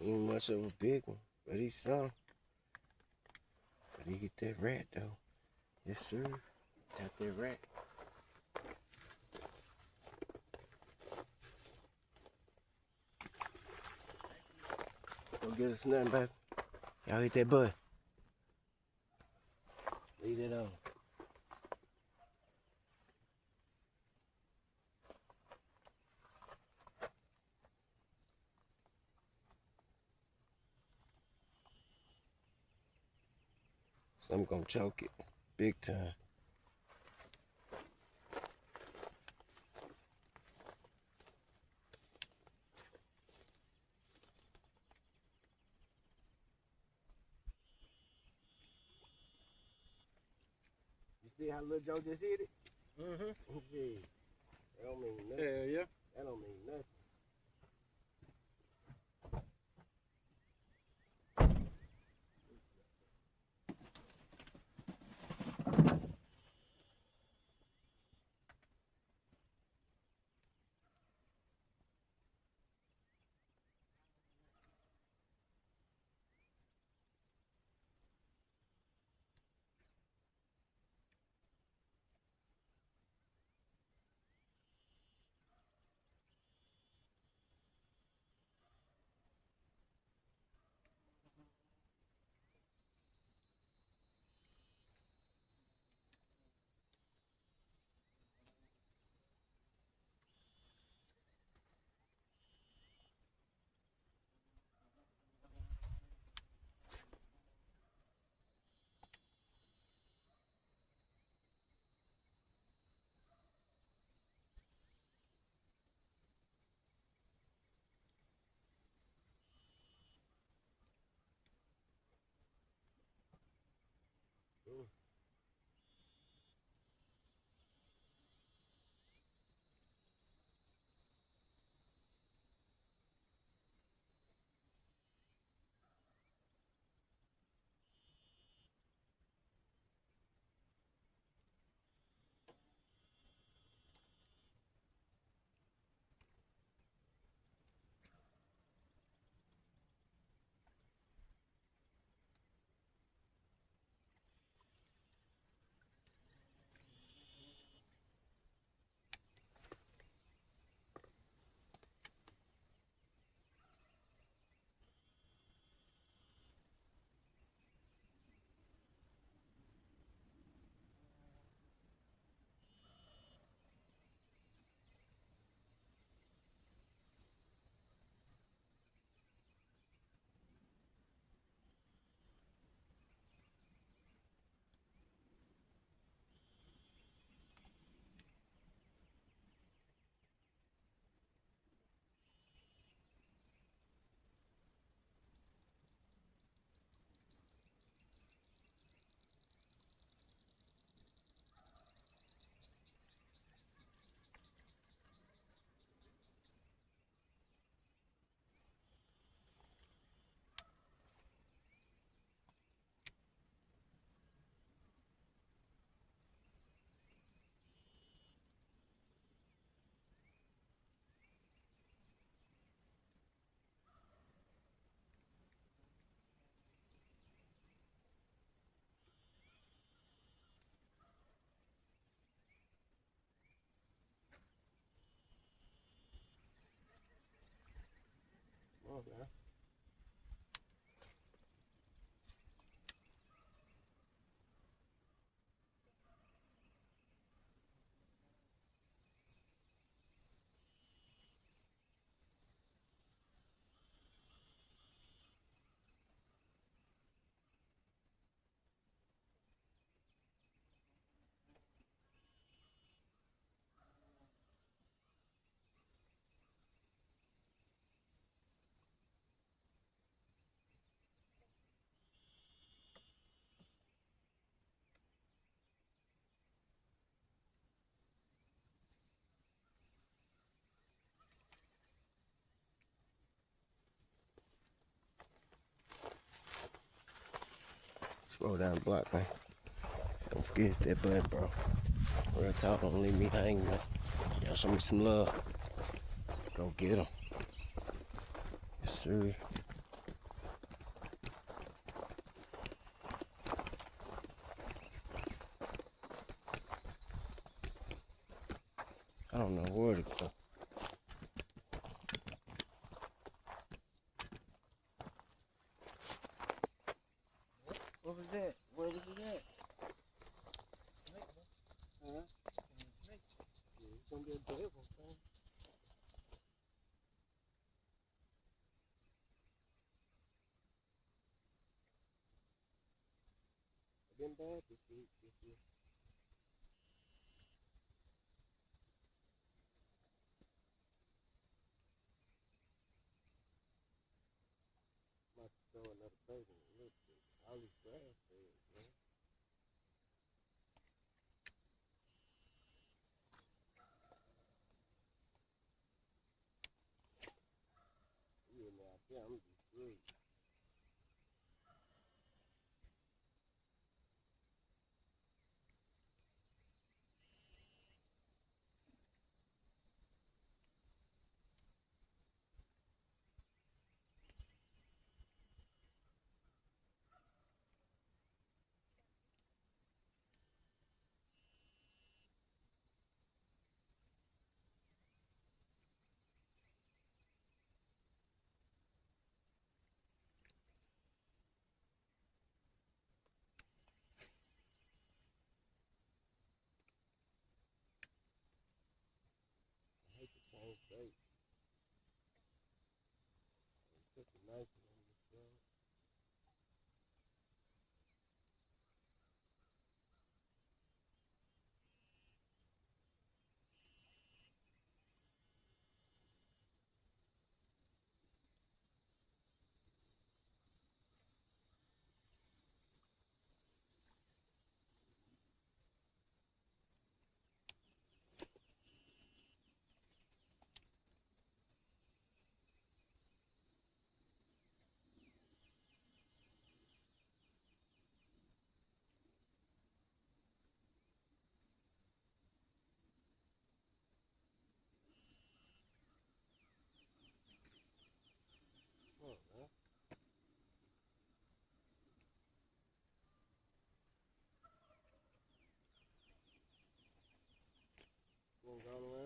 Ain't much of a big one, but he's some. But he get that rat though. Yes sir. Got that rat. Let's go get us nothing, baby. Y'all hit that bud. Leave it on. So I'm gonna choke it big time. You see how little Joe just hit it? Mm-hmm. Yeah. That don't mean nothing. Hell yeah. That don't mean nothing. Come on, man. Scroll down the block, man. Don't forget that button, bro. Real talk, don't leave me hanging, man. Y'all show me some love. Go get 'em. Yes, sir. don't know where to go. What was that? Where was it at? Huh? Yeah, it's gonna be a big one, son. It's been bad this week. Might throw another bait in it. Look, all these grass beds, man. You in there out there, I'm gonna be screwed. I hate to change bait. Put the knife in the show. Come on, man. You ain't gone around.